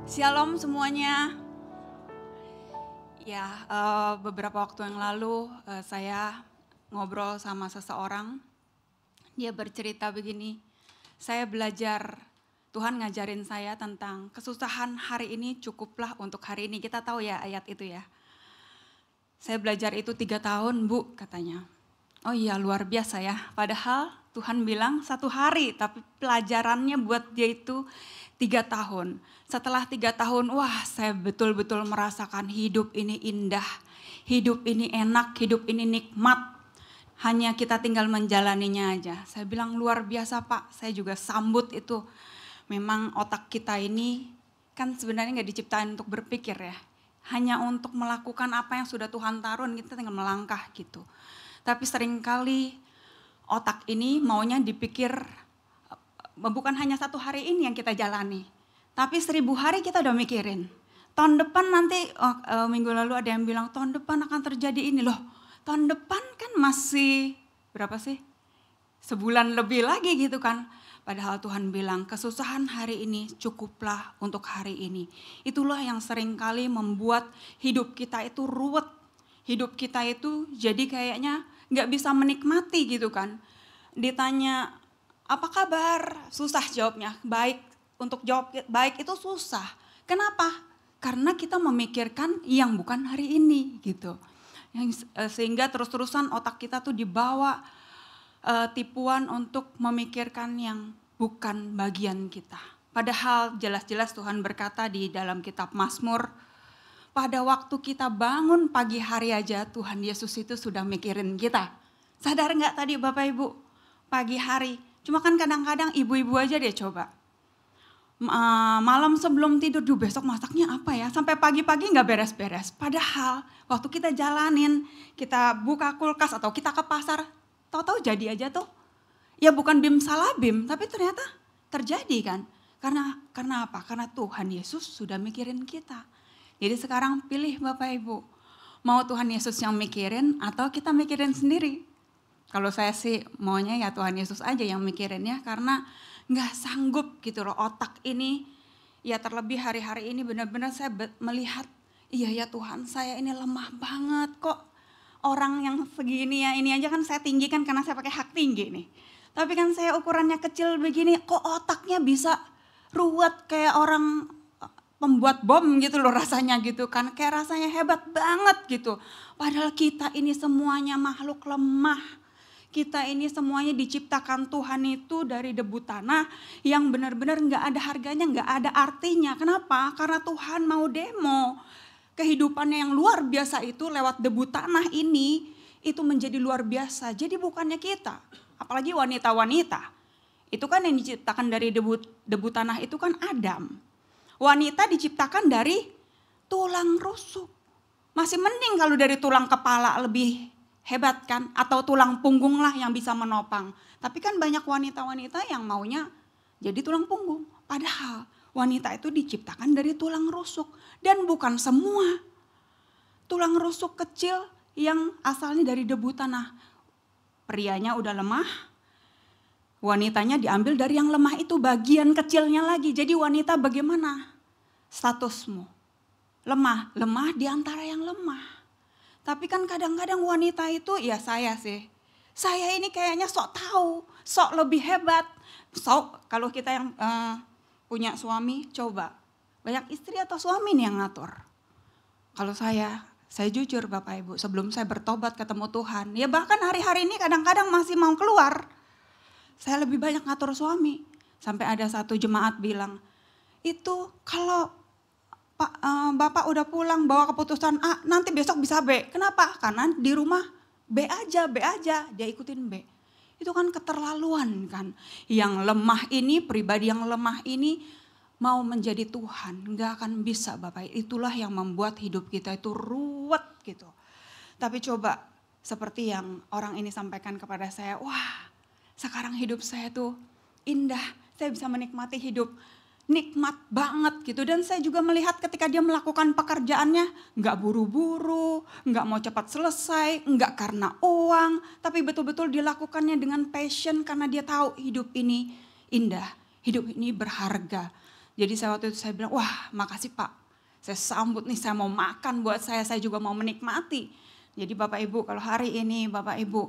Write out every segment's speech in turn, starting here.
Shalom semuanya. Ya, beberapa waktu yang lalu saya ngobrol sama seseorang. Dia bercerita begini, saya belajar, Tuhan ngajarin saya tentang kesusahan hari ini cukuplah untuk hari ini. Kita tahu ya ayat itu ya. Saya belajar itu 3 tahun Bu katanya. Oh iya luar biasa ya. Padahal Tuhan bilang 1 hari, tapi pelajarannya buat dia itu 3 tahun. Setelah 3 tahun, wah saya betul-betul merasakan hidup ini indah. Hidup ini enak, hidup ini nikmat. Hanya kita tinggal menjalaninya aja. Saya bilang luar biasa Pak, saya juga sambut itu. Memang otak kita ini kan sebenarnya gak diciptain untuk berpikir ya. Hanya untuk melakukan apa yang sudah Tuhan taruh, kita tinggal melangkah gitu. Tapi seringkali otak ini maunya dipikir bukan hanya 1 hari ini yang kita jalani. Tapi 1000 hari kita udah mikirin. Tahun depan nanti, minggu lalu ada yang bilang tahun depan akan terjadi ini loh. Tahun depan kan masih berapa sih? Sebulan lebih lagi gitu kan. Padahal Tuhan bilang kesusahan hari ini cukuplah untuk hari ini. Itulah yang seringkali membuat hidup kita itu ruwet. Hidup kita itu jadi kayaknya gak bisa menikmati gitu kan. Ditanya apa kabar? Susah jawabnya. Baik, untuk jawab baik itu susah. Kenapa? Karena kita memikirkan yang bukan hari ini gitu. Sehingga terus-terusan otak kita tuh dibawa tipuan untuk memikirkan yang bukan bagian kita. Padahal jelas-jelas Tuhan berkata di dalam kitab Mazmur, pada waktu kita bangun pagi hari aja Tuhan Yesus itu sudah mikirin kita. Sadar gak tadi Bapak Ibu? Pagi hari. Cuma kan kadang-kadang ibu-ibu aja dia coba. Malam sebelum tidur, besok masaknya apa ya? Sampai pagi-pagi gak beres-beres. Padahal waktu kita jalanin, kita buka kulkas atau kita ke pasar, tahu-tahu jadi aja tuh. Ya bukan bim salah bim, tapi ternyata terjadi kan. Karena apa? Karena Tuhan Yesus sudah mikirin kita. Jadi sekarang pilih Bapak Ibu. Mau Tuhan Yesus yang mikirin atau kita mikirin sendiri? Kalau saya sih maunya ya Tuhan Yesus aja yang mikirinnya karena gak sanggup gitu loh otak ini. Ya terlebih hari-hari ini benar-benar saya melihat, iya ya Tuhan saya ini lemah banget kok. Orang yang segini ya ini aja kan saya tinggikan karena saya pakai hak tinggi nih. Tapi kan saya ukurannya kecil begini kok otaknya bisa ruwet kayak orang pembuat bom gitu loh rasanya gitu kan. Kayak rasanya hebat banget gitu. Padahal kita ini semuanya makhluk lemah. Kita ini semuanya diciptakan Tuhan itu dari debu tanah yang benar-benar gak ada harganya, gak ada artinya. Kenapa? Karena Tuhan mau demo. Kehidupannya yang luar biasa itu lewat debu tanah ini itu menjadi luar biasa. Jadi bukannya kita, apalagi wanita-wanita. Itu kan yang diciptakan dari debu tanah itu kan Adam. Wanita diciptakan dari tulang rusuk. Masih mending kalau dari tulang kepala lebih hebat kan. Atau tulang punggung lah yang bisa menopang. Tapi kan banyak wanita-wanita yang maunya jadi tulang punggung. Padahal wanita itu diciptakan dari tulang rusuk. Dan bukan semua. Tulang rusuk kecil yang asalnya dari debu tanah. Prianya udah lemah. Wanitanya diambil dari yang lemah itu bagian kecilnya lagi. Jadi wanita bagaimana statusmu? Lemah. Lemah di antara yang lemah. Tapi kan kadang-kadang wanita itu ya saya sih. Saya ini kayaknya sok tahu. Sok lebih hebat. Sok kalau kita yang punya suami coba. Banyak istri atau suami nih yang ngatur. Kalau saya jujur Bapak Ibu, sebelum saya bertobat ketemu Tuhan, ya bahkan hari-hari ini kadang-kadang masih mau keluar. Saya lebih banyak ngatur suami. Sampai ada satu jemaat bilang, itu kalau Bapak udah pulang bawa keputusan A, nanti besok bisa B. Kenapa? Karena di rumah B aja, dia ikutin B. Itu kan keterlaluan kan. Yang lemah ini, pribadi yang lemah ini, mau menjadi Tuhan, gak akan bisa Bapak. Itulah yang membuat hidup kita itu ruwet gitu. Tapi coba seperti yang orang ini sampaikan kepada saya, wah sekarang hidup saya tuh indah. Saya bisa menikmati hidup, nikmat banget gitu. Dan saya juga melihat ketika dia melakukan pekerjaannya, gak buru-buru, gak mau cepat selesai, gak karena uang. Tapi betul-betul dilakukannya dengan passion karena dia tahu hidup ini indah, hidup ini berharga. Jadi saya waktu itu saya bilang, wah makasih Pak. Saya sambut nih, saya mau makan buat saya juga mau menikmati. Jadi Bapak Ibu kalau hari ini Bapak Ibu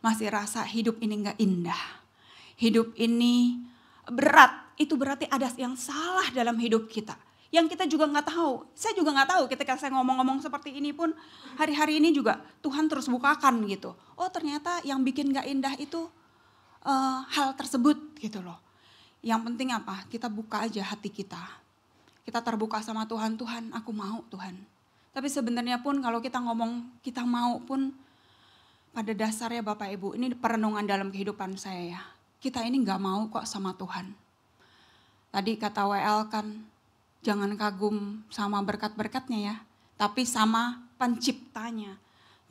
masih rasa hidup ini gak indah. Hidup ini berat, itu berarti ada yang salah dalam hidup kita. Yang kita juga gak tahu, saya juga gak tahu ketika saya ngomong-ngomong seperti ini pun hari-hari ini juga Tuhan terus bukakan gitu. Oh ternyata yang bikin gak indah itu hal tersebut gitu loh. Yang penting apa? Kita buka aja hati kita. Kita terbuka sama Tuhan, Tuhan aku mau Tuhan. Tapi sebenarnya pun kalau kita ngomong kita mau pun pada dasarnya Bapak Ibu, ini perenungan dalam kehidupan saya ya. Kita ini gak mau kok sama Tuhan. Tadi kata WL kan, jangan kagum sama berkat-berkatnya ya, tapi sama penciptanya.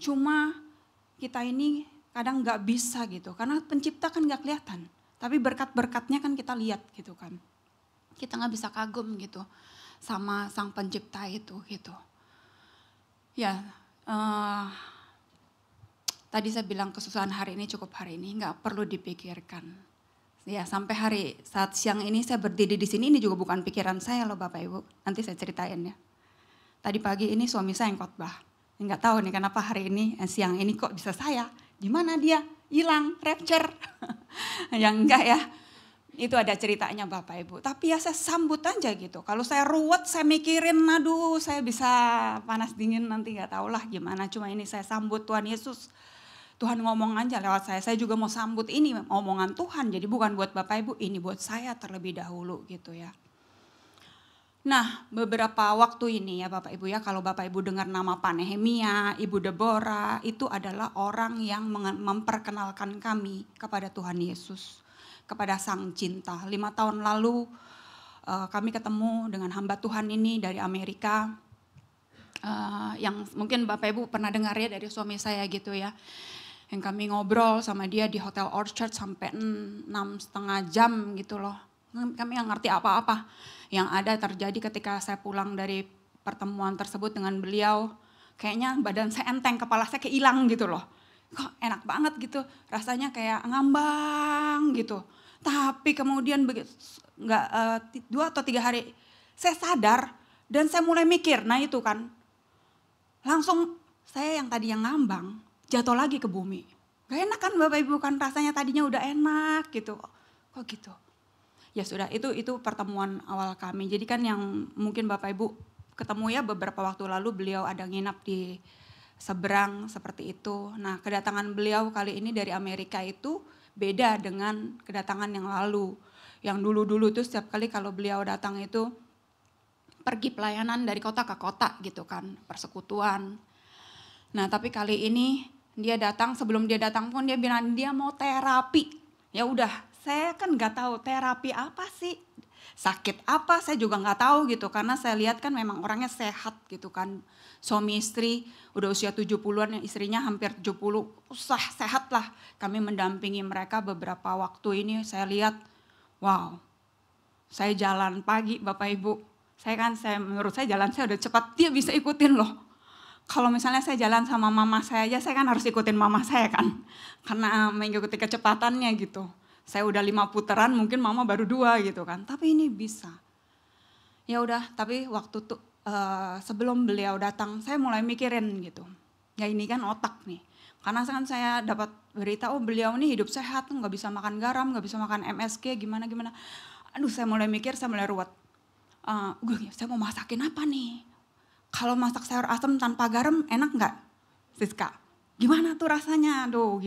Cuma kita ini kadang gak bisa gitu, karena pencipta kan gak kelihatan. Tapi berkat-berkatnya kan kita lihat gitu kan. Kita gak bisa kagum gitu sama sang pencipta itu gitu. Ya, tadi saya bilang kesusahan hari ini cukup hari ini, gak perlu dipikirkan. Ya sampai saat siang ini saya berdiri di sini, ini juga bukan pikiran saya loh Bapak Ibu. Nanti saya ceritain ya. Tadi pagi ini suami saya yang khotbah. Nggak tahu nih kenapa hari ini, siang ini kok bisa saya. Gimana dia? Hilang, rapture. Yang enggak ya. Itu ada ceritanya Bapak Ibu. Tapi ya saya sambut aja gitu. Kalau saya ruwet, saya mikirin, aduh saya bisa panas dingin nanti nggak tahu lah gimana. Cuma ini saya sambut Tuhan Yesus. Tuhan ngomong aja lewat saya juga mau sambut ini omongan Tuhan. Jadi bukan buat Bapak Ibu, ini buat saya terlebih dahulu gitu ya. Nah beberapa waktu ini ya Bapak Ibu ya, kalau Bapak Ibu dengar nama Pak Nehemia, Ibu Deborah, itu adalah orang yang memperkenalkan kami kepada Tuhan Yesus, kepada Sang Cinta. 5 tahun lalu kami ketemu dengan hamba Tuhan ini dari Amerika, yang mungkin Bapak Ibu pernah dengar ya dari suami saya gitu ya. Yang kami ngobrol sama dia di Hotel Orchard sampai 6,5 jam gitu loh. Kami nggak ngerti apa-apa yang ada terjadi ketika saya pulang dari pertemuan tersebut dengan beliau. Kayaknya badan saya enteng, kepala saya kayak hilang gitu loh. Kok enak banget gitu, rasanya kayak ngambang gitu. Tapi kemudian nggak 2 atau 3 hari saya sadar dan saya mulai mikir, nah itu kan. Langsung saya yang tadi yang ngambang, jatuh lagi ke bumi. Gak enak kan Bapak Ibu kan, rasanya tadinya udah enak gitu. Kok gitu? Ya sudah, itu pertemuan awal kami. Jadi kan yang mungkin Bapak Ibu ketemu ya beberapa waktu lalu beliau ada nginap di seberang seperti itu. Nah kedatangan beliau kali ini dari Amerika itu beda dengan kedatangan yang lalu. Yang dulu-dulu itu setiap kali kalau beliau datang itu pergi pelayanan dari kota ke kota gitu kan, persekutuan. Nah tapi kali ini dia datang, sebelum dia datang pun dia bilang dia mau terapi. Ya udah, saya kan nggak tahu terapi apa sih, sakit apa saya juga nggak tahu gitu. Karena saya lihat kan memang orangnya sehat gitu kan. Suami istri udah usia 70-an, istrinya hampir 70, usah sehat lah. Kami mendampingi mereka beberapa waktu ini, saya lihat, wow, saya jalan pagi Bapak Ibu. Menurut saya jalan saya udah cepat, dia bisa ikutin loh. Kalau misalnya saya jalan sama mama saya aja, saya kan harus ikutin mama saya kan. Karena mengikuti kecepatannya gitu. Saya udah 5 putaran, mungkin mama baru 2 gitu kan. Tapi ini bisa. Ya udah, tapi waktu tuh sebelum beliau datang, saya mulai mikirin gitu. Ya ini kan otak nih. Karena kan saya dapat berita, oh beliau nih hidup sehat, nggak bisa makan garam, nggak bisa makan MSG, gimana. Aduh saya mulai mikir, saya mulai ruwet. Saya mau masakin apa nih? Kalau masak sayur asam tanpa garam enak nggak, Siska? Gimana tuh rasanya? Aduh,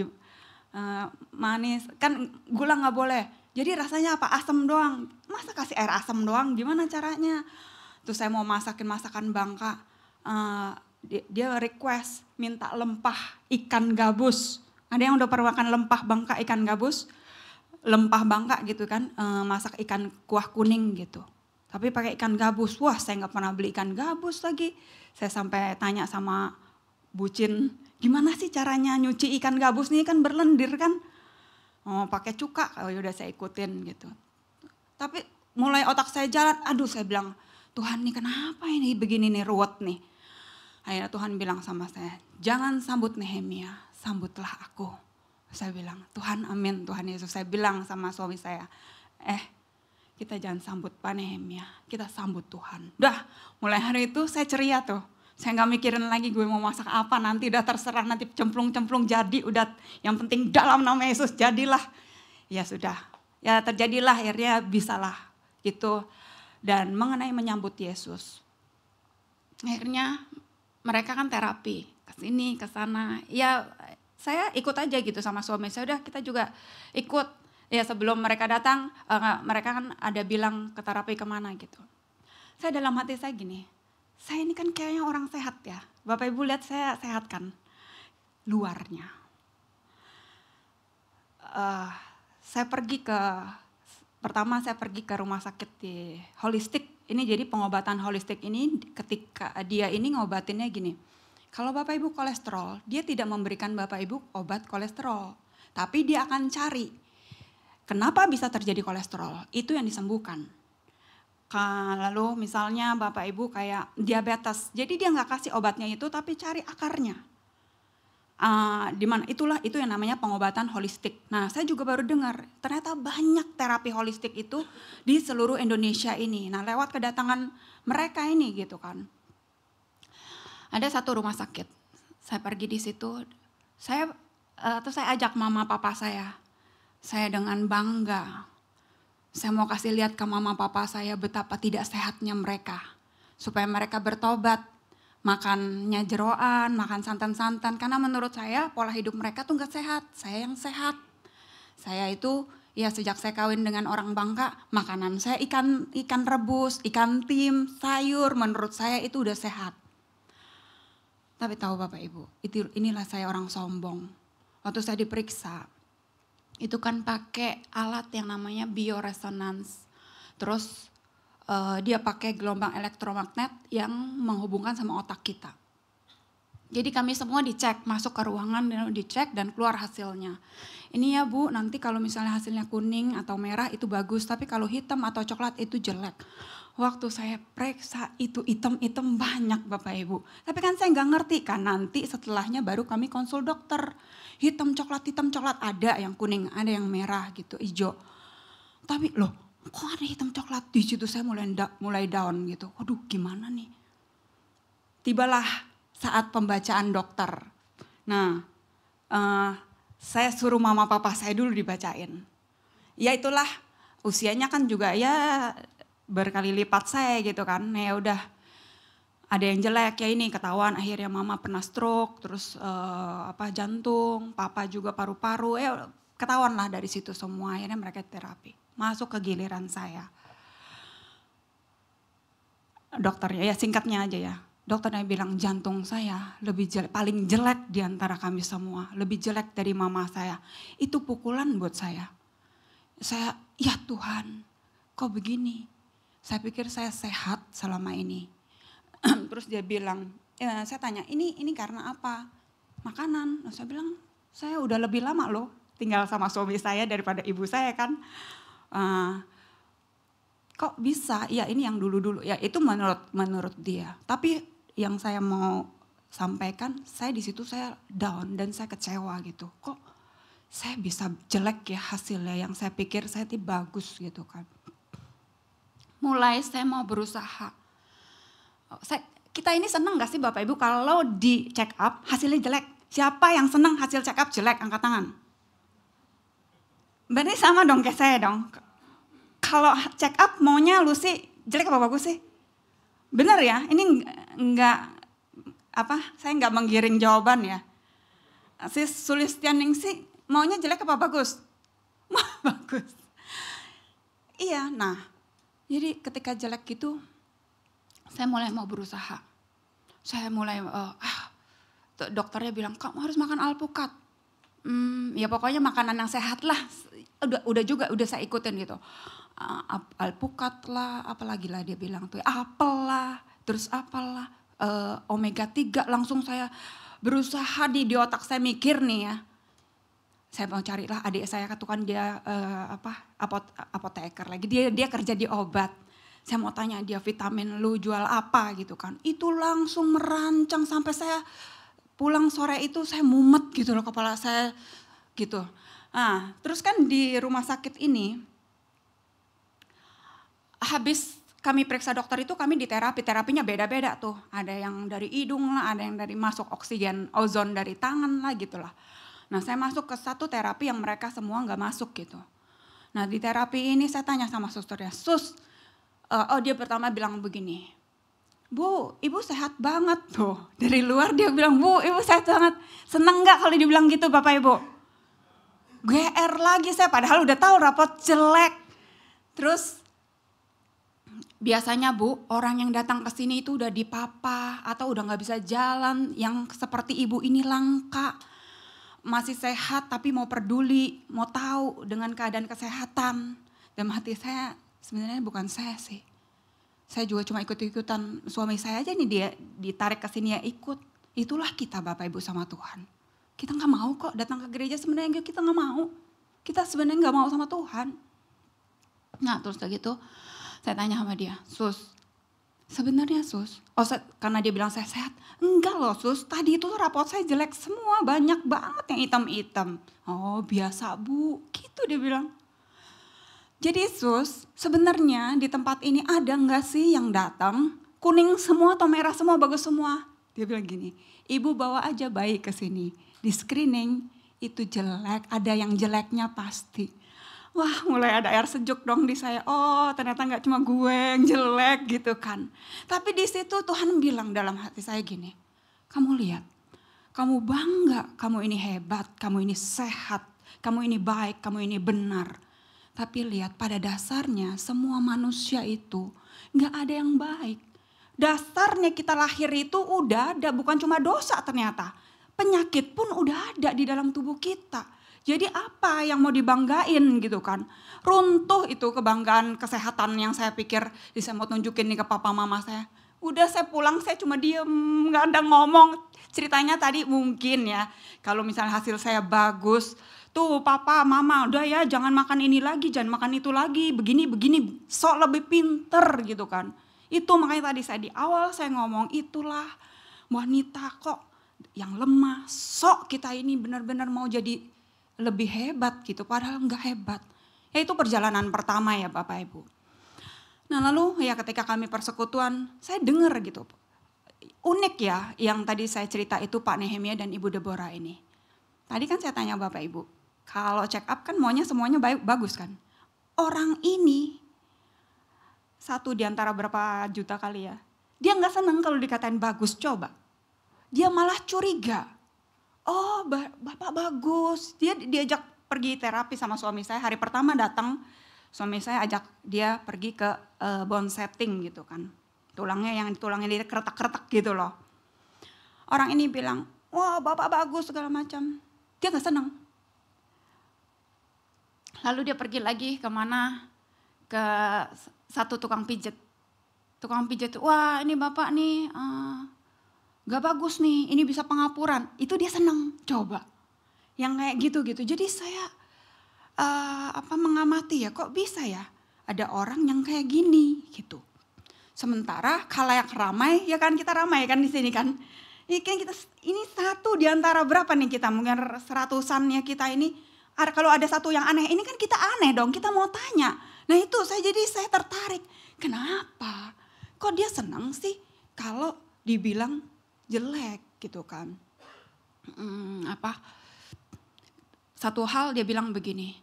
manis. Kan gula nggak boleh. Jadi rasanya apa? Asam doang. Masa kasih air asam doang? Gimana caranya? Terus saya mau masakin masakan Bangka. Dia request minta lempah ikan gabus. Ada yang udah pernah makan lempah Bangka ikan gabus? Lempah Bangka gitu kan, masak ikan kuah kuning gitu. Tapi pakai ikan gabus, wah saya nggak pernah beli ikan gabus lagi. Saya sampai tanya sama bucin, gimana sih caranya nyuci ikan gabus nih kan berlendir kan? Oh pakai cuka, oh yaudah saya ikutin gitu. Tapi mulai otak saya jalan, aduh saya bilang, Tuhan nih kenapa ini begini nih ruwet nih. Akhirnya Tuhan bilang sama saya, jangan sambut Nehemia, sambutlah aku. Saya bilang, Tuhan amin Tuhan Yesus. Saya bilang sama suami saya, kita jangan sambut Pak Nehemia, kita sambut Tuhan. Udah, mulai hari itu saya ceria tuh. Saya nggak mikirin lagi gue mau masak apa, nanti udah terserah, nanti cemplung-cemplung jadi, udah yang penting dalam nama Yesus jadilah. Ya sudah, ya terjadilah, akhirnya bisalah gitu. Dan mengenai menyambut Yesus, akhirnya mereka kan terapi, ke sini, ke sana. Ya saya ikut aja gitu sama suami saya, udah kita juga ikut. Ya sebelum mereka datang, mereka kan ada bilang ke terapi kemana gitu. Saya dalam hati saya gini, saya ini kan kayaknya orang sehat ya. Bapak Ibu lihat saya sehat kan, luarnya. Pertama saya pergi ke rumah sakit di holistik. Ini jadi pengobatan holistik ini ketika dia ini ngobatinnya gini. Kalau Bapak Ibu kolesterol, dia tidak memberikan Bapak Ibu obat kolesterol. Tapi dia akan cari kenapa bisa terjadi kolesterol, itu yang disembuhkan. Lalu misalnya Bapak Ibu kayak diabetes, jadi dia nggak kasih obatnya itu tapi cari akarnya. Itu yang namanya pengobatan holistik. Nah saya juga baru dengar ternyata banyak terapi holistik itu di seluruh Indonesia ini. Nah lewat kedatangan mereka ini gitu kan. Ada satu rumah sakit, saya pergi di situ, saya ajak mama papa saya dengan bangga. Saya mau kasih lihat ke mama papa saya betapa tidak sehatnya mereka. Supaya mereka bertobat, makannya jeroan, makan santan-santan. Karena menurut saya pola hidup mereka tuh gak sehat, saya yang sehat. Saya itu ya sejak saya kawin dengan orang Bangka, makanan saya ikan rebus, ikan tim, sayur, menurut saya itu udah sehat. Tapi tahu Bapak Ibu, inilah saya orang sombong. Waktu saya diperiksa, itu kan pakai alat yang namanya bioresonance. Terus dia pakai gelombang elektromagnet yang menghubungkan sama otak kita. Jadi kami semua dicek, masuk ke ruangan dan dicek dan keluar hasilnya. Ini ya Bu, nanti kalau misalnya hasilnya kuning atau merah itu bagus, tapi kalau hitam atau coklat itu jelek. Waktu saya periksa itu hitam-hitam banyak Bapak Ibu. Tapi kan saya nggak ngerti kan, nanti setelahnya baru kami konsul dokter. Hitam coklat ada yang kuning, ada yang merah gitu, hijau. Tapi loh kok ada hitam coklat? Di situ saya mulai down gitu. Waduh gimana nih. Tibalah saat pembacaan dokter. Nah saya suruh mama papa saya dulu dibacain. Ya itulah usianya kan juga ya berkali lipat saya gitu kan. Ya udah ada yang jelek ya ini ketahuan akhirnya mama pernah stroke, terus jantung, papa juga paru-paru, ketahuan lah dari situ semua. Akhirnya mereka terapi. Masuk ke giliran saya. Dokternya ya singkatnya aja ya. Dokternya bilang jantung saya lebih jelek, paling jelek di antara kami semua, lebih jelek dari mama saya. Itu pukulan buat saya. Saya, ya Tuhan, kok begini? Saya pikir saya sehat selama ini. Terus dia bilang, saya tanya, ini karena apa? Makanan. Nah, saya bilang, saya udah lebih lama loh tinggal sama suami saya daripada ibu saya kan. Kok bisa? Ya ini yang dulu-dulu. Ya itu menurut dia. Tapi yang saya mau sampaikan, saya di situ saya down dan saya kecewa gitu. Kok saya bisa jelek ya hasilnya yang saya pikir saya tuh bagus gitu kan. Mulai saya mau berusaha. Kita ini senang gak sih Bapak Ibu kalau di check up hasilnya jelek? Siapa yang senang hasil check up jelek? Angkat tangan. Berarti sama dong kayak saya dong. Kalau check up maunya Lucy jelek apa bagus sih? Benar ya, ini saya nggak menggiring jawaban ya. Si Sulistianingsih maunya jelek apa bagus? Bagus. Iya, nah jadi ketika jelek gitu, saya mulai mau berusaha. Saya mulai, dokternya bilang, kamu harus makan alpukat. Ya pokoknya makanan yang sehat lah. Udah saya ikutin gitu. Alpukat lah, apalagi lah dia bilang tuh, apel lah, terus apalah, omega 3 langsung saya berusaha di otak saya mikir nih ya. Saya mau carilah adik saya kan dia apoteker lagi, dia kerja di obat. Saya mau tanya dia vitamin lu jual apa gitu kan. Itu langsung merancang sampai saya pulang sore itu saya mumet gitu loh kepala saya gitu. Nah terus kan di rumah sakit ini habis kami periksa dokter itu kami di terapinya beda-beda tuh. Ada yang dari hidung lah, ada yang dari masuk oksigen ozon dari tangan lah gitu lah. Nah saya masuk ke satu terapi yang mereka semua nggak masuk gitu. Nah di terapi ini saya tanya sama susternya, sus, dia pertama bilang begini, Bu, ibu sehat banget tuh. Dari luar dia bilang, Bu, ibu sehat banget. Seneng gak kalau dibilang gitu Bapak Ibu? GR lagi saya, padahal udah tahu rapot jelek. Terus biasanya Bu, orang yang datang ke sini itu udah dipapa atau udah gak bisa jalan, yang seperti ibu ini langka. Masih sehat tapi mau peduli, mau tahu dengan keadaan kesehatan. Dalam hati saya, sebenarnya bukan saya sih. Saya juga cuma ikut-ikutan, suami saya aja nih dia ditarik ke sini ya ikut. Itulah kita Bapak Ibu sama Tuhan. Kita gak mau kok datang ke gereja, sebenarnya kita gak mau. Kita sebenarnya gak mau sama Tuhan. Nah terus kayak gitu saya tanya sama dia, Sus, sebenarnya Sus, karena dia bilang saya sehat. Enggak loh Sus, tadi itu rapot saya jelek semua, banyak banget yang hitam-hitam. Oh biasa Bu, gitu dia bilang. Jadi Sus, sebenarnya di tempat ini ada nggak sih yang datang kuning semua atau merah semua, bagus semua? Dia bilang gini, Ibu bawa aja bayi ke sini, di screening itu jelek, ada yang jeleknya pasti. Wah mulai ada air sejuk dong di saya, oh ternyata nggak cuma gue yang jelek gitu kan. Tapi di situ Tuhan bilang dalam hati saya gini, kamu lihat, kamu bangga, kamu ini hebat, kamu ini sehat, kamu ini baik, kamu ini benar. Tapi lihat pada dasarnya semua manusia itu gak ada yang baik. Dasarnya kita lahir itu udah ada, bukan cuma dosa ternyata. Penyakit pun udah ada di dalam tubuh kita. Jadi apa yang mau dibanggain gitu kan. Runtuh itu kebanggaan kesehatan yang saya pikir saya mau tunjukin nih ke papa mama saya. Udah saya pulang saya cuma diem, gak ada ngomong. Ceritanya tadi mungkin ya, kalau misalnya hasil saya bagus, tuh papa, mama udah ya jangan makan ini lagi, jangan makan itu lagi, begini, sok lebih pinter gitu kan. Itu makanya tadi saya di awal saya ngomong itulah wanita kok yang lemah, sok kita ini benar-benar mau jadi lebih hebat gitu, padahal enggak hebat. Ya itu perjalanan pertama ya Bapak Ibu. Nah lalu ya ketika kami persekutuan, saya dengar gitu. Unik ya yang tadi saya cerita itu Pak Nehemia dan Ibu Deborah ini. Tadi kan saya tanya Bapak Ibu, kalau check up kan maunya semuanya bagus kan. Orang ini satu di antara berapa juta kali ya. Dia gak seneng kalau dikatain bagus, coba. Dia malah curiga. Oh Bapak bagus, dia diajak pergi terapi sama suami saya. Hari pertama datang, suami saya ajak dia pergi ke bone setting gitu kan. Tulangnya dikeretak-keretak gitu loh. Orang ini bilang, wah Bapak bagus segala macam. Dia gak senang. Lalu dia pergi lagi kemana? Ke satu tukang pijat. Tukang pijat, wah ini Bapak nih gak bagus nih, ini bisa pengapuran. Itu dia senang, coba. Yang kayak gitu-gitu. Jadi saya mengamati ya, kok bisa ya ada orang yang kayak gini gitu. Sementara khalayak ramai, ya kan kita ramai kan di sini kan. Ini satu di antara berapa nih kita, mungkin seratusan ya kita ini. Kalau ada satu yang aneh, ini kan kita aneh dong, kita mau tanya. Nah itu saya tertarik, kenapa? Kok dia senang sih kalau dibilang jelek gitu kan. Satu hal dia bilang begini,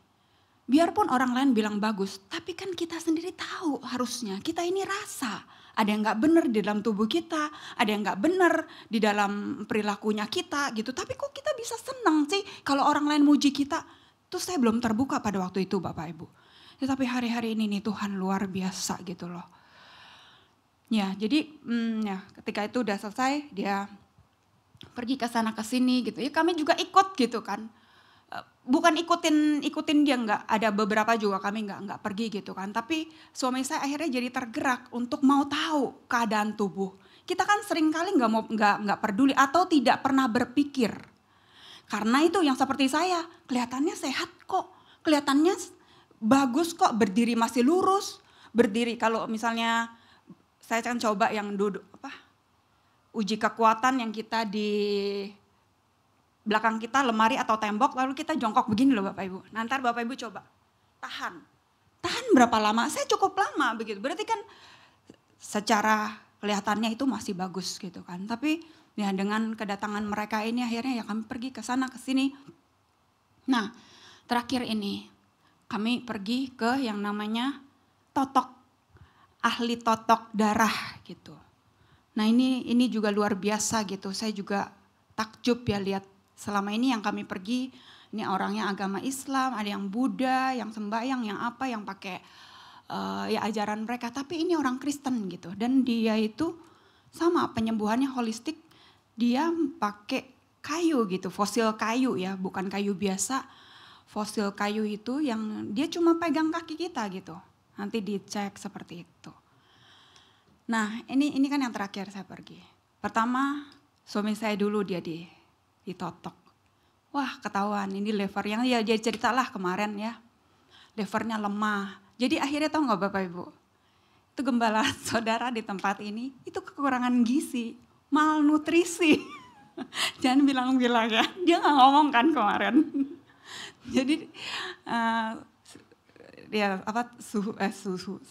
biarpun orang lain bilang bagus, tapi kan kita sendiri tahu harusnya, kita ini rasa. Ada yang gak benar di dalam tubuh kita, ada yang gak benar di dalam perilakunya kita gitu. Tapi kok kita bisa senang sih kalau orang lain muji kita. Terus saya belum terbuka pada waktu itu Bapak Ibu. Ya, tapi hari-hari ini nih Tuhan luar biasa gitu loh. Ya jadi ketika itu udah selesai dia pergi ke sana ke sini gitu. Ya kami juga ikut gitu kan. Bukan ikutin dia, enggak, ada beberapa juga kami enggak pergi gitu kan. Tapi suami saya akhirnya jadi tergerak untuk mau tahu keadaan tubuh. Kita kan sering kali enggak peduli atau tidak pernah berpikir. Karena itu yang seperti saya, kelihatannya sehat kok, kelihatannya bagus kok, berdiri masih lurus, berdiri kalau misalnya saya akan coba yang duduk uji kekuatan yang kita di belakang kita lemari atau tembok lalu kita jongkok begini loh Bapak Ibu. Nanti Bapak Ibu coba tahan berapa lama? Saya cukup lama begitu. Berarti kan secara kelihatannya itu masih bagus gitu kan. Tapi ya dengan kedatangan mereka ini akhirnya ya kami pergi ke sana ke sini. Nah, terakhir ini kami pergi ke yang namanya totok, ahli totok darah gitu. Nah, ini juga luar biasa gitu. Saya juga takjub ya lihat selama ini yang kami pergi, ini orangnya agama Islam, ada yang Buddha, yang sembahyang, yang apa, yang pakai ya ajaran mereka. Tapi ini orang Kristen gitu. Dan dia itu sama penyembuhannya holistik, dia pakai kayu gitu, fosil kayu ya, bukan kayu biasa. Fosil kayu itu yang dia cuma pegang kaki kita gitu. Nanti dicek seperti itu. Nah ini kan yang terakhir saya pergi. Pertama suami saya dulu dia ditotok. Wah ketahuan ini levernya, ya dia ceritalah kemarin ya. Levernya lemah. Jadi akhirnya tahu gak Bapak Ibu? Itu gembala saudara di tempat ini, itu kekurangan gizi, malnutrisi. Jangan bilang-bilang ya, dia gak ngomong kan kemarin. Jadi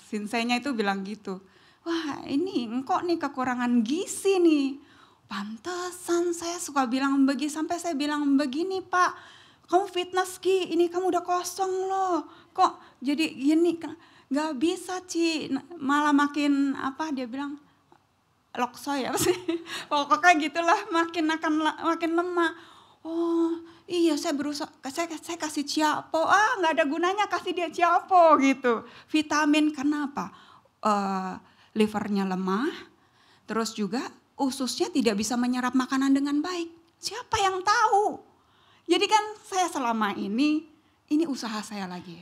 sinsenya itu bilang gitu. Wah ini engkau nih kekurangan gizi nih. Pantesan saya suka bilang begini, sampai saya bilang begini Pak, kamu fitness Ki, ini kamu udah kosong loh. Kok jadi gini, gak bisa Ci, malah makin apa dia bilang, lokso ya sih. Pokoknya gitulah makin lemah. Oh iya saya berusaha, saya kasih Ciapo, gak ada gunanya kasih dia Ciapo gitu. Vitamin kenapa? Livernya lemah, terus juga ususnya tidak bisa menyerap makanan dengan baik. Siapa yang tahu? Jadi kan saya selama ini usaha saya lagi.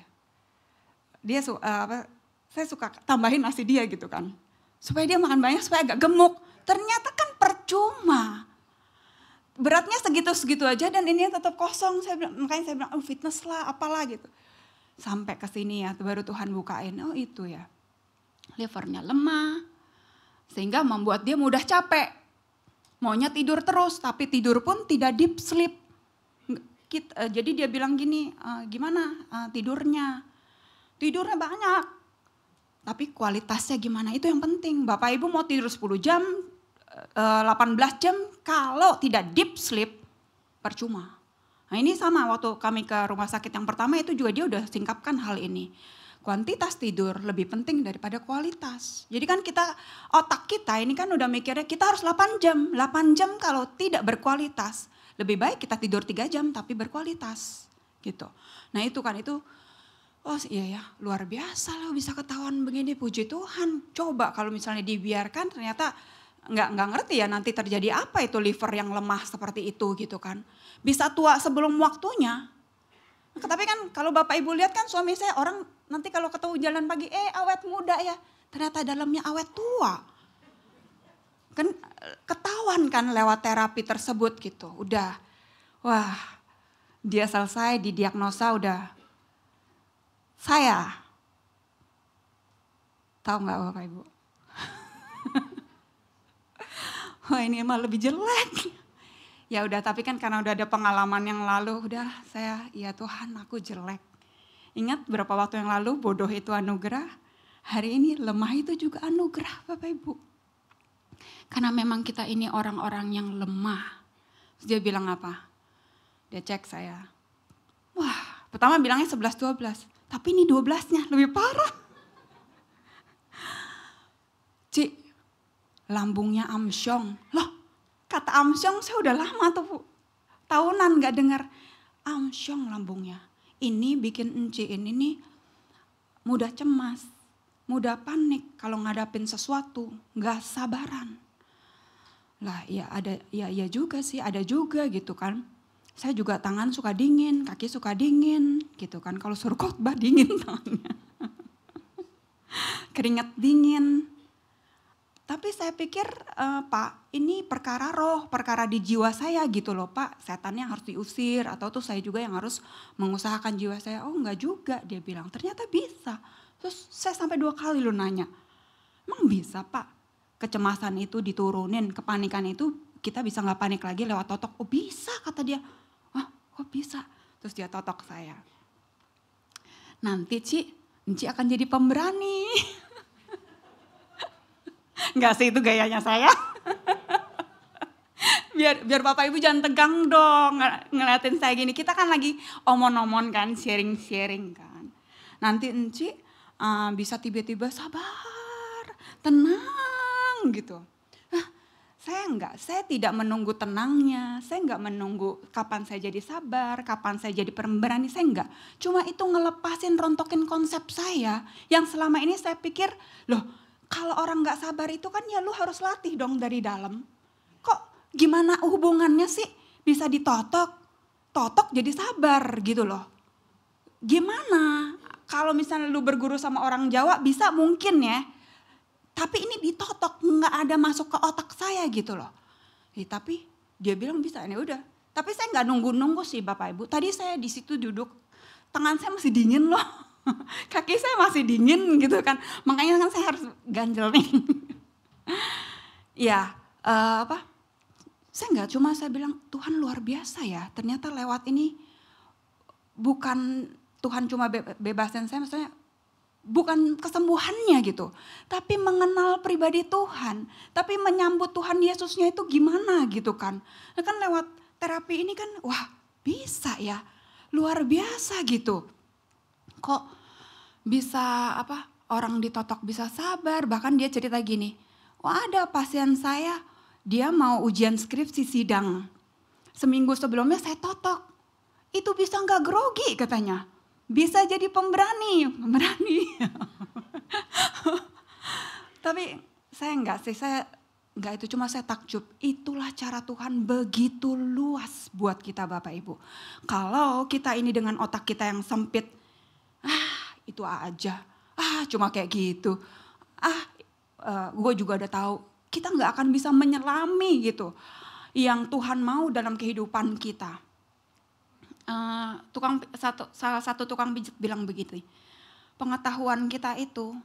Saya suka tambahin nasi dia gitu kan. Supaya dia makan banyak, supaya agak gemuk. Ternyata kan percuma. Beratnya segitu-segitu aja dan ini tetap kosong. Makanya saya bilang, fitness lah, apalah gitu. Sampai ke sini ya, baru Tuhan bukain. Oh itu ya, livernya lemah. Sehingga membuat dia mudah capek. Maunya tidur terus, tapi tidur pun tidak deep sleep. Jadi dia bilang gini, gimana tidurnya? Tidurnya banyak, tapi kualitasnya gimana? Itu yang penting. Bapak Ibu mau tidur 10 jam, 18 jam, kalau tidak deep sleep, percuma. Nah ini sama waktu kami ke rumah sakit yang pertama itu juga dia udah singkapkan hal ini. Kuantitas tidur lebih penting daripada kualitas. Jadi kan otak kita ini kan udah mikirnya kita harus 8 jam. 8 jam kalau tidak berkualitas. Lebih baik kita tidur 3 jam tapi berkualitas gitu. Nah itu kan oh iya ya luar biasa loh bisa ketahuan begini, puji Tuhan. Coba kalau misalnya dibiarkan ternyata nggak ngerti ya nanti terjadi apa itu liver yang lemah seperti itu gitu kan. Bisa tua sebelum waktunya. Tapi kan kalau Bapak Ibu lihat kan suami saya orang nanti kalau ketemu jalan pagi, awet muda ya. Ternyata dalamnya awet tua. Kan ketahuan kan lewat terapi tersebut gitu. Udah, wah dia selesai didiagnosa udah. Saya, tahu nggak Bapak Ibu? Wah ini emang lebih jelek. Ya udah tapi kan karena udah ada pengalaman yang lalu, udah saya, ya Tuhan aku jelek. Ingat berapa waktu yang lalu bodoh itu anugerah, hari ini lemah itu juga anugerah Bapak Ibu. Karena memang kita ini orang-orang yang lemah. Terus dia bilang apa? Dia cek saya. Wah pertama bilangnya 11-12, tapi ini 12-nya lebih parah. Ci, lambungnya amsyong. Loh kata amsyong saya udah lama tuh tahunan gak dengar. Amsyong lambungnya. Ini bikin Enci ini nih mudah cemas, mudah panik kalau ngadapin sesuatu, gak sabaran. Lah ya ya juga sih, ada juga gitu kan. Saya juga tangan suka dingin, kaki suka dingin gitu kan. Kalau suruh khotbah dingin tangannya. Keringat dingin. Tapi saya pikir Pak ini perkara roh, perkara di jiwa saya gitu loh Pak. Setannya harus diusir atau tuh saya juga yang harus mengusahakan jiwa saya. Oh enggak juga dia bilang, ternyata bisa. Terus saya sampai 2 kali lu nanya, emang bisa Pak? Kecemasan itu diturunin, kepanikan itu kita bisa gak panik lagi lewat totok. Oh bisa kata dia, kok bisa? Terus dia totok saya. Nanti Ci Enci akan jadi pemberani. Enggak sih, itu gayanya saya. Biar Bapak Ibu jangan tegang dong ngeliatin saya gini. Kita kan lagi omon-omon kan, sharing-sharing kan. Nanti Enci bisa tiba-tiba sabar, tenang gitu. Saya tidak menunggu tenangnya, saya enggak menunggu kapan saya jadi sabar, kapan saya jadi pemberani, saya enggak. Cuma itu ngelepasin, rontokin konsep saya yang selama ini saya pikir, loh kalau orang enggak sabar itu kan ya lu harus latih dong dari dalam. Kok gimana hubungannya sih bisa totok jadi sabar gitu loh. Gimana kalau misalnya lu berguru sama orang Jawa bisa mungkin ya. Tapi ini ditotok, nggak ada masuk ke otak saya gitu loh. Tapi dia bilang bisa, ini udah. Tapi saya nggak nunggu-nunggu sih Bapak Ibu. Tadi saya di situ duduk, tangan saya masih dingin loh. Kaki saya masih dingin gitu kan. Makanya kan saya harus ganjel nih. Ya, saya bilang Tuhan luar biasa ya. Ternyata lewat ini bukan Tuhan cuma bebasin saya, maksudnya bukan kesembuhannya gitu, tapi mengenal pribadi Tuhan, tapi menyambut Tuhan Yesusnya itu gimana gitu kan. Nah kan lewat terapi ini kan wah bisa ya, luar biasa gitu. Kok bisa orang ditotok bisa sabar, bahkan dia cerita gini, wah ada pasien saya, dia mau ujian skripsi sidang. Seminggu sebelumnya saya totok, itu bisa gak grogi katanya. Bisa jadi pemberani. Tapi saya enggak itu, cuma saya takjub. Itulah cara Tuhan begitu luas buat kita Bapak Ibu. Kalau kita ini dengan otak kita yang sempit, itu aja, cuma kayak gitu. Gue juga udah tahu, kita enggak akan bisa menyelami gitu yang Tuhan mau dalam kehidupan kita. Salah satu tukang pijat bilang begitu, pengetahuan kita itu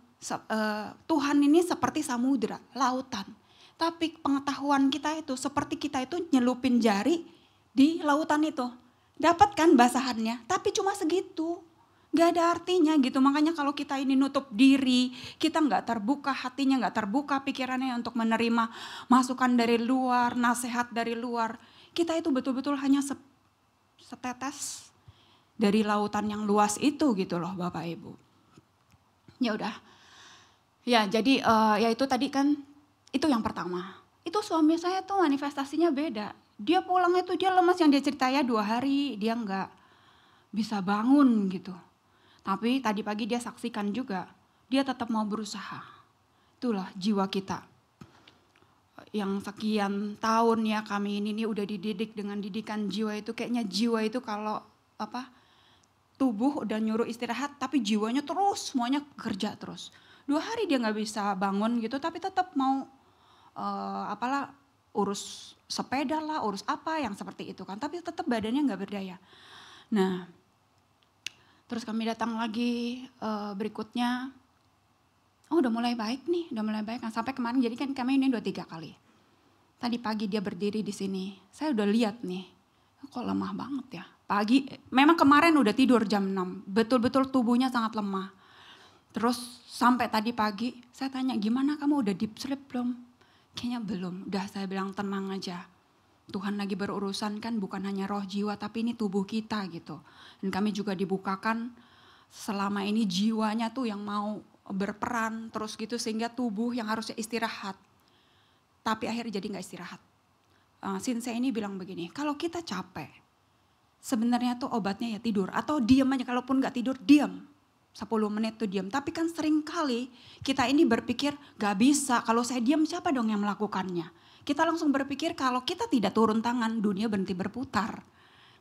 Tuhan ini seperti samudra, lautan, tapi pengetahuan kita itu seperti kita itu nyelupin jari di lautan itu, dapat kan basahannya, tapi cuma segitu, gak ada artinya gitu. Makanya kalau kita ini nutup diri, kita gak terbuka hatinya, gak terbuka pikirannya untuk menerima masukan dari luar, nasihat dari luar, kita itu betul-betul hanya setetes dari lautan yang luas itu gitu loh Bapak Ibu. Ya udah. Ya jadi ya itu tadi kan itu yang pertama. Itu suami saya tuh manifestasinya beda. Dia pulang itu dia lemas, yang dia ceritanya 2 hari dia nggak bisa bangun gitu. Tapi tadi pagi dia saksikan juga, dia tetap mau berusaha. Itulah jiwa kita. Yang sekian tahun ya kami ini udah dididik dengan didikan jiwa itu, kayaknya jiwa itu kalau tubuh udah nyuruh istirahat tapi jiwanya terus semuanya kerja terus. 2 hari dia nggak bisa bangun gitu tapi tetap mau urus sepeda lah, urus apa yang seperti itu kan, tapi tetap badannya nggak berdaya. Nah terus kami datang lagi berikutnya, udah mulai baik nih, udah mulai baik. Nah, sampai kemarin jadi kan kami ini 2-3 kali. Tadi pagi dia berdiri di sini, saya udah lihat nih, kok lemah banget ya. Pagi, memang kemarin udah tidur jam 6, betul-betul tubuhnya sangat lemah. Terus sampai tadi pagi, saya tanya gimana kamu udah deep sleep belum? Kayaknya belum, udah saya bilang tenang aja. Tuhan lagi berurusan kan bukan hanya roh jiwa tapi ini tubuh kita gitu. Dan kami juga dibukakan selama ini jiwanya tuh yang mau berperan terus gitu sehingga tubuh yang harusnya istirahat. Tapi akhirnya jadi gak istirahat. Sinse ini bilang begini, kalau kita capek sebenarnya tuh obatnya ya tidur atau diam aja, kalaupun gak tidur diam. 10 menit tuh diam, tapi kan sering kali kita ini berpikir gak bisa, kalau saya diam siapa dong yang melakukannya. Kita langsung berpikir kalau kita tidak turun tangan dunia berhenti berputar.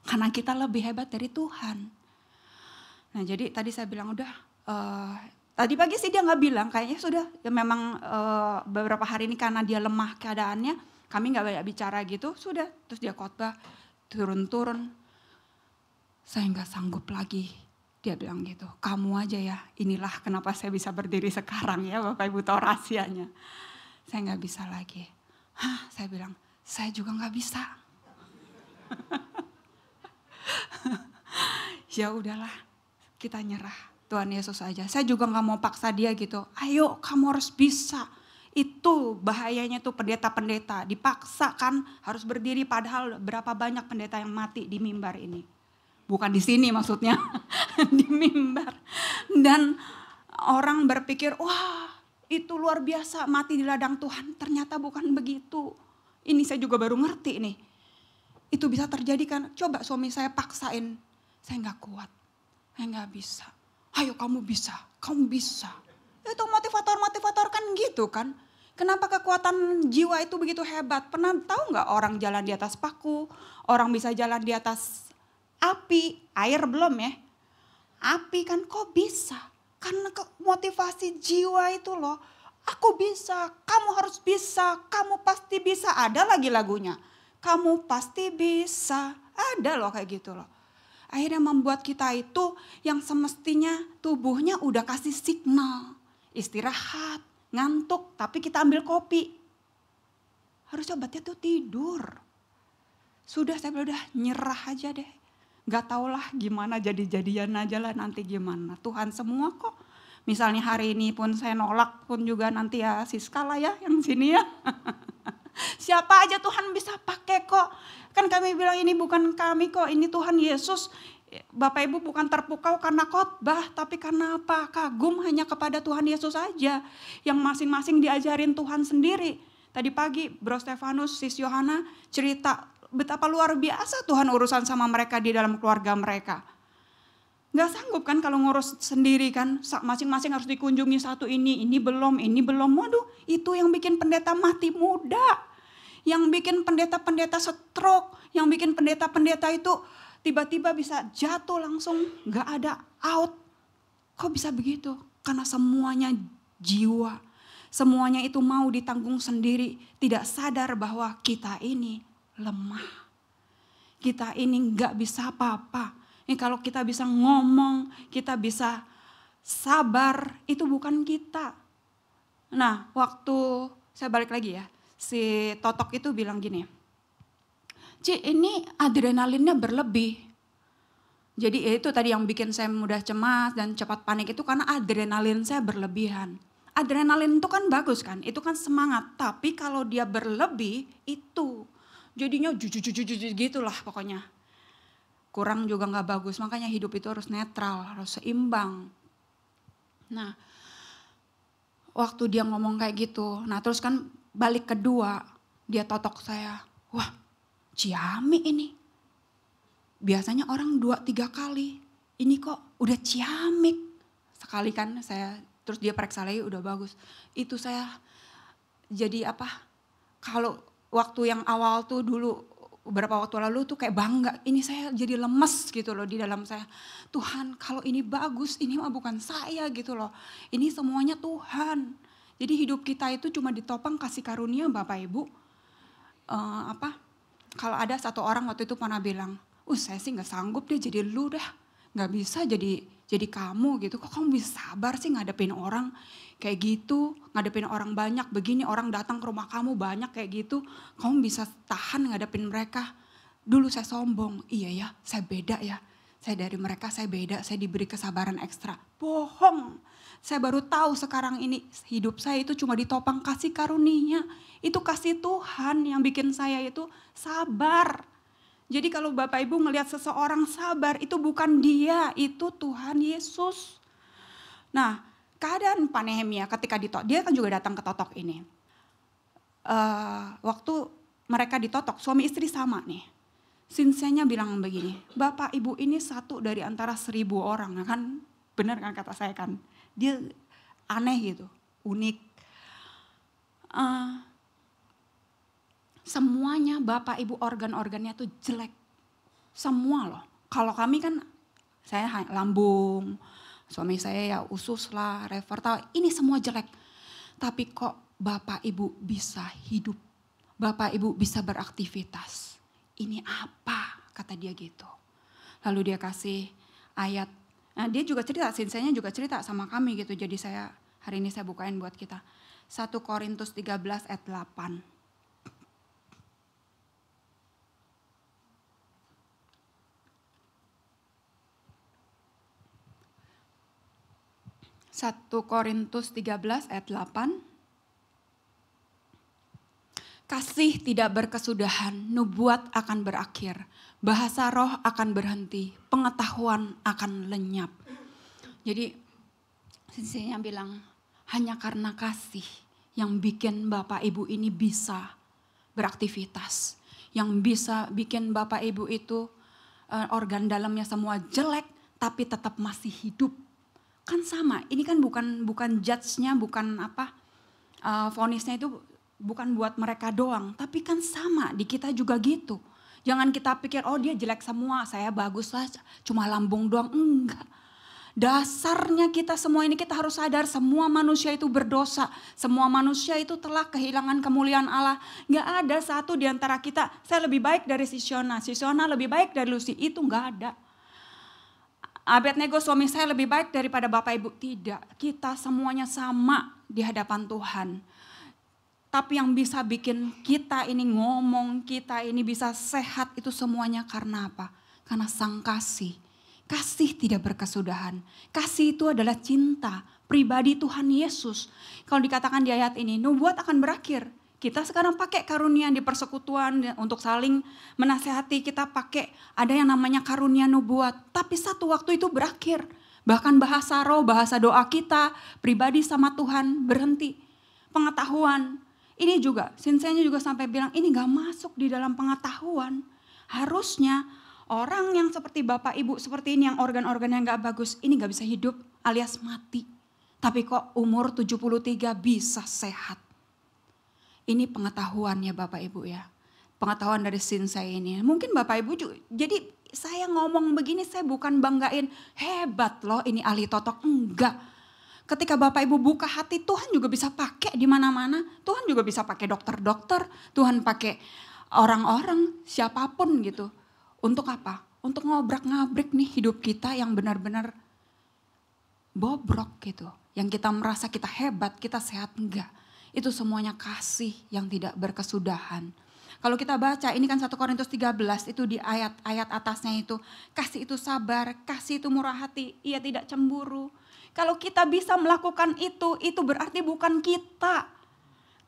Karena kita lebih hebat dari Tuhan. Nah jadi tadi saya bilang udah, tadi pagi sih dia gak bilang, kayaknya sudah ya memang beberapa hari ini karena dia lemah keadaannya, kami gak banyak bicara gitu, sudah. Terus dia khotbah, turun-turun, saya gak sanggup lagi. Dia bilang gitu, kamu aja ya, inilah kenapa saya bisa berdiri sekarang ya Bapak Ibu tahu rahasianya. Saya gak bisa lagi. Saya bilang, saya juga gak bisa. Ya udahlah, kita nyerah. Tuhan Yesus aja. Saya juga gak mau paksa dia gitu. Ayo kamu harus bisa. Itu bahayanya tuh pendeta-pendeta. Dipaksa kan harus berdiri, padahal berapa banyak pendeta yang mati di mimbar ini. Bukan di sini maksudnya, di mimbar. Dan orang berpikir, wah itu luar biasa mati di ladang Tuhan. Ternyata bukan begitu. Ini saya juga baru ngerti nih. Itu bisa terjadi kan, coba suami saya paksain. Saya gak kuat, saya gak bisa. Ayo kamu bisa, kamu bisa. Itu motivator-motivator kan gitu kan. Kenapa kekuatan jiwa itu begitu hebat? Pernah tahu gak orang jalan di atas paku, orang bisa jalan di atas api, air belum ya. Api kan kok bisa? Karena motivasi jiwa itu loh. Aku bisa, kamu harus bisa, kamu pasti bisa. Ada lagi lagunya. Kamu pasti bisa. Ada loh kayak gitu loh. Akhirnya membuat kita itu yang semestinya tubuhnya udah kasih signal. Istirahat, ngantuk, tapi kita ambil kopi. Harusnya obatnya tuh tidur. Sudah saya udah nyerah aja deh. Gak tau lah gimana, jadi-jadian aja lah nanti gimana. Tuhan semua kok. Misalnya hari ini pun saya nolak pun juga nanti ya Siska lah ya yang sini ya. Siapa aja Tuhan bisa pakai kok. Kan kami bilang ini bukan kami kok, ini Tuhan Yesus. Bapak Ibu bukan terpukau karena khotbah, tapi karena apa? Kagum hanya kepada Tuhan Yesus aja. Yang masing-masing diajarin Tuhan sendiri. Tadi pagi Bro Stefanus, Sis Yohana cerita betapa luar biasa Tuhan urusan sama mereka di dalam keluarga mereka. Gak sanggup kan kalau ngurus sendiri kan, masing-masing harus dikunjungi satu ini belum. Waduh, itu yang bikin pendeta mati muda. Yang bikin pendeta-pendeta stroke, yang bikin pendeta-pendeta itu tiba-tiba bisa jatuh langsung gak ada out. Kok bisa begitu? Karena semuanya jiwa, semuanya itu mau ditanggung sendiri, tidak sadar bahwa kita ini lemah. Kita ini gak bisa apa-apa. Ini kalau kita bisa ngomong, kita bisa sabar, itu bukan kita. Nah, waktu saya balik lagi ya, si Totok itu bilang gini, Ci ini adrenalinnya berlebih. Jadi itu tadi yang bikin saya mudah cemas dan cepat panik itu karena adrenalin saya berlebihan. Adrenalin itu kan bagus kan, itu kan semangat. Tapi kalau dia berlebih itu jadinya gitulah pokoknya. Kurang juga gak bagus, makanya hidup itu harus netral, harus seimbang. Nah, waktu dia ngomong kayak gitu, nah terus kan balik kedua, dia totok saya, wah ciamik ini. Biasanya orang 2-3 kali, ini kok udah ciamik. Sekali kan saya, terus dia periksa lagi udah bagus. Itu saya jadi apa, kalau waktu yang awal tuh dulu, beberapa waktu lalu tuh kayak bangga, ini saya jadi lemes gitu loh di dalam saya. Tuhan kalau ini bagus, ini mah bukan saya gitu loh. Ini semuanya Tuhan. Jadi hidup kita itu cuma ditopang kasih karunia Bapak Ibu. Kalau ada satu orang waktu itu pernah bilang, saya sih gak sanggup deh jadi lu dah. Gak bisa jadi kamu gitu. Kok kamu bisa sabar sih ngadepin orang kayak gitu. Ngadepin orang banyak begini, orang datang ke rumah kamu banyak kayak gitu. Kamu bisa tahan ngadepin mereka. Dulu saya sombong, iya ya saya beda ya. Saya dari mereka saya beda, saya diberi kesabaran ekstra. Bohong. Saya baru tahu sekarang ini hidup saya itu cuma ditopang kasih karunia. Itu kasih Tuhan yang bikin saya itu sabar. Jadi kalau Bapak Ibu ngelihat seseorang sabar itu bukan dia, itu Tuhan Yesus. Nah keadaan Pak Nehemia ketika ditotok, dia kan juga datang ke totok ini. Waktu mereka ditotok suami istri sama nih. Sinsianya bilang begini, Bapak Ibu ini satu dari antara 1000 orang. Nah kan benar kan kata saya kan. Dia aneh gitu, unik. Semuanya Bapak Ibu organ-organnya tuh jelek. Semua loh. Kalau kami kan saya lambung, suami saya ya usus lah, revertal, ini semua jelek. Tapi kok Bapak Ibu bisa hidup, Bapak Ibu bisa beraktivitas. Ini apa? Kata dia gitu. Lalu dia kasih ayat. Nah dia juga cerita, Sinsenya juga cerita sama kami gitu. Jadi hari ini saya bukain buat kita. 1 Korintus 13 ayat 8. 1 Korintus 13 ayat 8. Kasih tidak berkesudahan, nubuat akan berakhir, bahasa roh akan berhenti, pengetahuan akan lenyap. Jadi senseinya bilang, hanya karena kasih yang bikin Bapak Ibu ini bisa beraktivitas. Yang bisa bikin Bapak Ibu itu organ dalamnya semua jelek tapi tetap masih hidup. Kan sama, ini kan bukan judge-nya, bukan vonisnya itu bukan buat mereka doang, tapi kan sama di kita juga gitu. Jangan kita pikir oh dia jelek semua, saya bagus lah, cuma lambung doang. Enggak. Dasarnya kita semua ini kita harus sadar semua manusia itu berdosa. Semua manusia itu telah kehilangan kemuliaan Allah. Enggak ada satu di antara kita, saya lebih baik dari si Shona lebih baik dari Lucy, itu enggak ada. Abednego suami saya lebih baik daripada Bapak Ibu, tidak. Kita semuanya sama di hadapan Tuhan. Tapi yang bisa bikin kita ini ngomong, kita ini bisa sehat itu semuanya karena apa? Karena Sang Kasih. Kasih tidak berkesudahan. Kasih itu adalah cinta pribadi Tuhan Yesus. Kalau dikatakan di ayat ini, nubuat akan berakhir. Kita sekarang pakai karunia di persekutuan untuk saling menasehati. Kita pakai ada yang namanya karunia nubuat. Tapi satu waktu itu berakhir. Bahkan bahasa roh, bahasa doa kita pribadi sama Tuhan berhenti. Pengetahuan. Ini juga, sinsenya juga sampai bilang ini gak masuk di dalam pengetahuan. Harusnya orang yang seperti Bapak Ibu seperti ini yang organ-organ yang gak bagus ini gak bisa hidup alias mati. Tapi kok umur 73 bisa sehat. Ini pengetahuannya Bapak Ibu ya. Pengetahuan dari sinsei ini. Mungkin Bapak Ibu juga, jadi saya ngomong begini saya bukan banggain hebat loh ini ahli totok, enggak. Ketika Bapak Ibu buka hati, Tuhan juga bisa pakai di mana-mana. Tuhan juga bisa pakai dokter-dokter, Tuhan pakai orang-orang, siapapun gitu. Untuk apa? Untuk ngobrak-ngabrik nih hidup kita yang benar-benar bobrok gitu. Yang kita merasa kita hebat, kita sehat, enggak. Itu semuanya kasih yang tidak berkesudahan. Kalau kita baca, ini kan 1 Korintus 13, itu di ayat-ayat atasnya itu. Kasih itu sabar, kasih itu murah hati, ia tidak cemburu. Kalau kita bisa melakukan itu berarti bukan kita.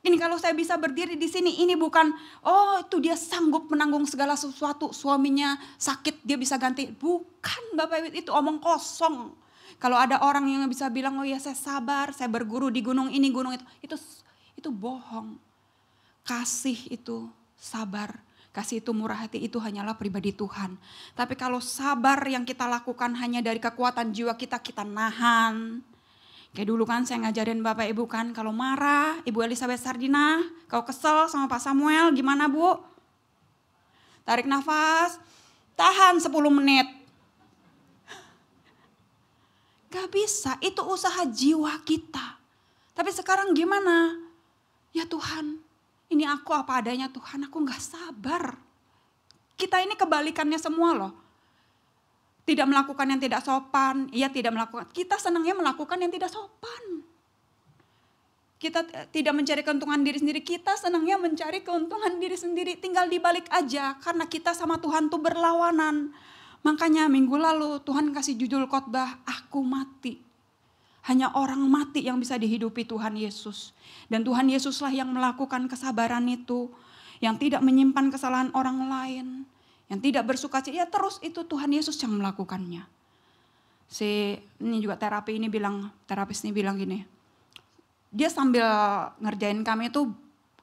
Ini kalau saya bisa berdiri di sini, ini bukan, oh itu dia sanggup menanggung segala sesuatu. Suaminya sakit, dia bisa ganti. Bukan Bapak Ibu, itu omong kosong. Kalau ada orang yang bisa bilang, oh ya saya sabar, saya berguru di gunung ini, gunung itu bohong. Kasih itu sabar. Kasih itu murah hati, itu hanyalah pribadi Tuhan. Tapi kalau sabar yang kita lakukan hanya dari kekuatan jiwa kita, kita nahan. Kayak dulu kan saya ngajarin Bapak Ibu kan, kalau marah, Ibu Elizabeth Sardina, kau kesel sama Pak Samuel, gimana Bu? Tarik nafas, tahan 10 menit. Gak bisa, itu usaha jiwa kita. Tapi sekarang gimana? Ya Tuhan, ini aku apa adanya Tuhan, aku gak sabar. Kita ini kebalikannya semua loh. Tidak melakukan yang tidak sopan, ia tidak melakukan. Kita senangnya melakukan yang tidak sopan. Kita tidak mencari keuntungan diri sendiri, kita senangnya mencari keuntungan diri sendiri. Tinggal dibalik aja, karena kita sama Tuhan tuh berlawanan. Makanya minggu lalu Tuhan kasih judul khotbah, aku mati. Hanya orang mati yang bisa dihidupi Tuhan Yesus. Dan Tuhan Yesuslah yang melakukan kesabaran itu. Yang tidak menyimpan kesalahan orang lain. Yang tidak bersukacita, ya terus itu Tuhan Yesus yang melakukannya. Ini juga terapis ini bilang gini. Dia sambil ngerjain kami itu,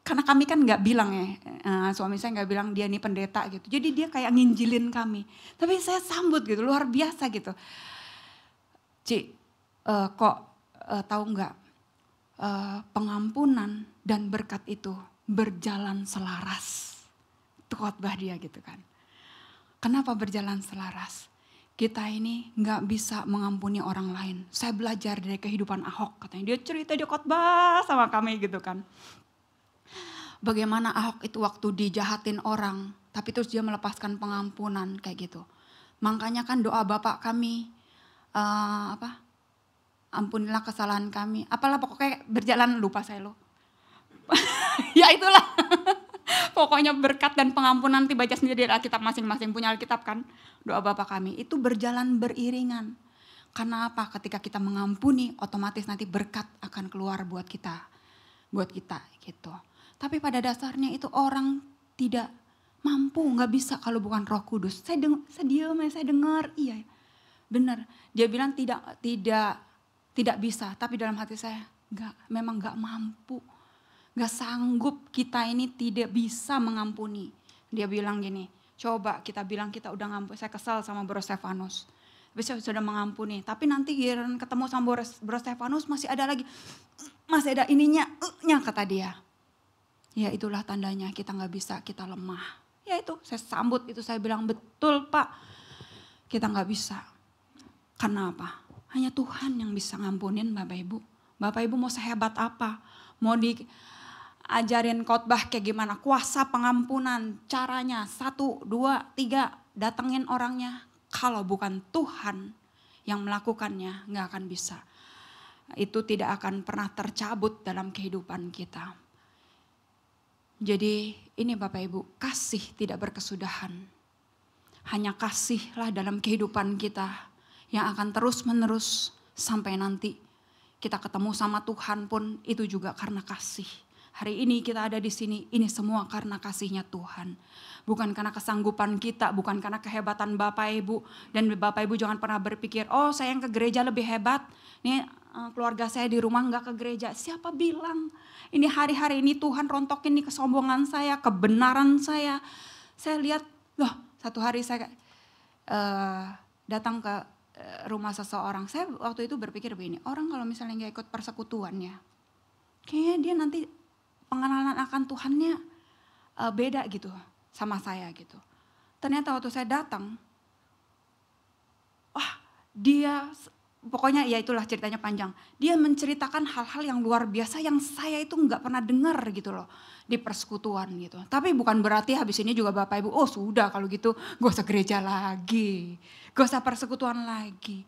karena kami kan gak bilang ya. Suami saya gak bilang dia ini pendeta gitu. Jadi dia kayak nginjilin kami. Tapi saya sambut gitu, luar biasa gitu. Tahu nggak pengampunan dan berkat itu berjalan selaras. Itu khotbah dia gitu kan. Kenapa berjalan selaras? Kita ini nggak bisa mengampuni orang lain. Saya belajar dari kehidupan Ahok katanya. Dia cerita dia khotbah sama kami gitu kan. Bagaimana Ahok itu waktu dijahatin orang, tapi terus dia melepaskan pengampunan kayak gitu. Makanya kan doa Bapak kami ampunilah kesalahan kami. Apalah pokoknya berjalan, lupa saya loh. Ya itulah. Pokoknya berkat dan pengampunan nanti baca sendiri di Alkitab masing-masing. Punya Alkitab kan. Doa Bapa kami itu berjalan beriringan. Karena apa? Ketika kita mengampuni, otomatis nanti berkat akan keluar buat kita gitu. Tapi pada dasarnya itu orang tidak mampu, nggak bisa kalau bukan Roh Kudus. Saya diam, saya dengar, iya benar. Dia bilang tidak bisa, tapi dalam hati saya memang nggak mampu, nggak sanggup, kita ini tidak bisa mengampuni. Dia bilang gini, coba kita bilang kita udah ngampuni, saya kesal sama Bro Stefanus. Bisa sudah mengampuni, tapi nanti giliran ketemu sama Bro Stefanus masih ada ininya, kata dia. Ya itulah tandanya kita nggak bisa, kita lemah. Ya itu saya sambut itu, saya bilang betul Pak, kita nggak bisa. Karena apa? Hanya Tuhan yang bisa ngampunin Bapak Ibu. Bapak Ibu mau sehebat apa? Mau diajarin khotbah kayak gimana? Kuasa pengampunan, caranya 1, 2, 3, datengin orangnya. Kalau bukan Tuhan yang melakukannya, nggak akan bisa. Itu tidak akan pernah tercabut dalam kehidupan kita. Jadi ini Bapak Ibu, kasih tidak berkesudahan. Hanya kasihlah dalam kehidupan kita yang akan terus menerus sampai nanti kita ketemu sama Tuhan pun itu juga karena kasih. Hari ini kita ada di sini, ini semua karena kasihnya Tuhan. Bukan karena kesanggupan kita, bukan karena kehebatan Bapak Ibu. Dan Bapak Ibu jangan pernah berpikir, oh saya yang ke gereja lebih hebat. Nih keluarga saya di rumah enggak ke gereja. Siapa bilang? Ini hari-hari ini Tuhan rontokin nih kesombongan saya, kebenaran saya. Saya lihat, loh satu hari saya datang ke rumah seseorang. Saya waktu itu berpikir begini, orang kalau misalnya enggak ikut persekutuannya, kayaknya dia nanti pengenalan akan Tuhannya beda gitu sama saya gitu. Ternyata waktu saya datang, wah dia pokoknya ya itulah ceritanya panjang. Dia menceritakan hal-hal yang luar biasa yang saya itu nggak pernah dengar gitu loh di persekutuan gitu. Tapi bukan berarti habis ini juga Bapak Ibu, oh sudah kalau gitu gak usah gereja lagi, gak usah persekutuan lagi.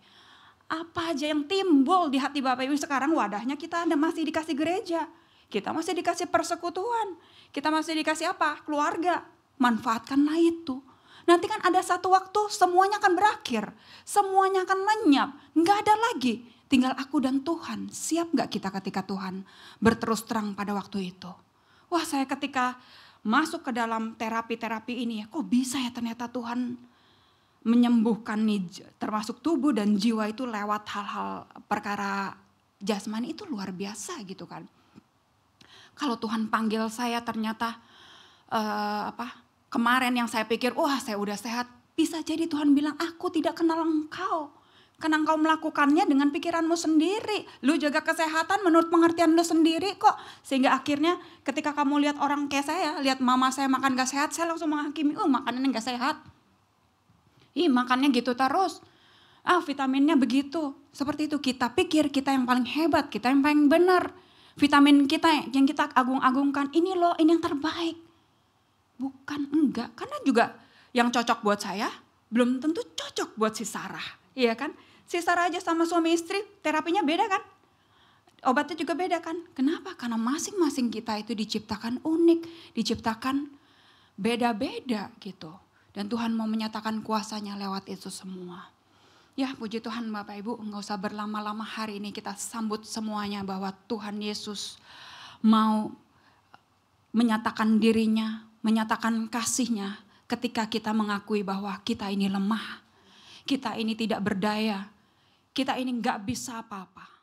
Apa aja yang timbul di hati Bapak Ibu sekarang, wadahnya kita masih dikasih gereja. Kita masih dikasih persekutuan. Kita masih dikasih apa? Keluarga. Manfaatkanlah itu. Nanti kan ada satu waktu semuanya akan berakhir. Semuanya akan lenyap. Nggak ada lagi. Tinggal aku dan Tuhan. Siap nggak kita ketika Tuhan berterus terang pada waktu itu? Wah saya ketika masuk ke dalam terapi-terapi ini ya. Kok bisa ya ternyata Tuhan menyembuhkan nih, termasuk tubuh dan jiwa itu lewat hal-hal perkara jasmani itu luar biasa gitu kan. Kalau Tuhan panggil saya ternyata kemarin yang saya pikir, wah saya udah sehat. Bisa jadi Tuhan bilang, aku tidak kenal engkau. Karena engkau melakukannya dengan pikiranmu sendiri. Lu jaga kesehatan menurut pengertian lu sendiri kok. Sehingga akhirnya ketika kamu lihat orang kayak saya, lihat mama saya makan gak sehat, saya langsung menghakimi, makanannya gak sehat. Makannya gitu terus. Vitaminnya begitu. Seperti itu, kita pikir kita yang paling hebat, kita yang paling benar. Vitamin kita yang kita agung-agungkan, ini loh, ini yang terbaik. Bukan, enggak. Karena juga yang cocok buat saya, belum tentu cocok buat si Sarah. Iya kan? Si Sarah aja sama suami istri, terapinya beda kan? Obatnya juga beda kan? Kenapa? Karena masing-masing kita itu diciptakan unik, diciptakan beda-beda gitu. Dan Tuhan mau menyatakan kuasanya lewat itu semua. Ya puji Tuhan Bapak Ibu, enggak usah berlama-lama, hari ini kita sambut semuanya bahwa Tuhan Yesus mau menyatakan dirinya, menyatakan kasihnya ketika kita mengakui bahwa kita ini lemah, kita ini tidak berdaya, kita ini enggak bisa apa-apa.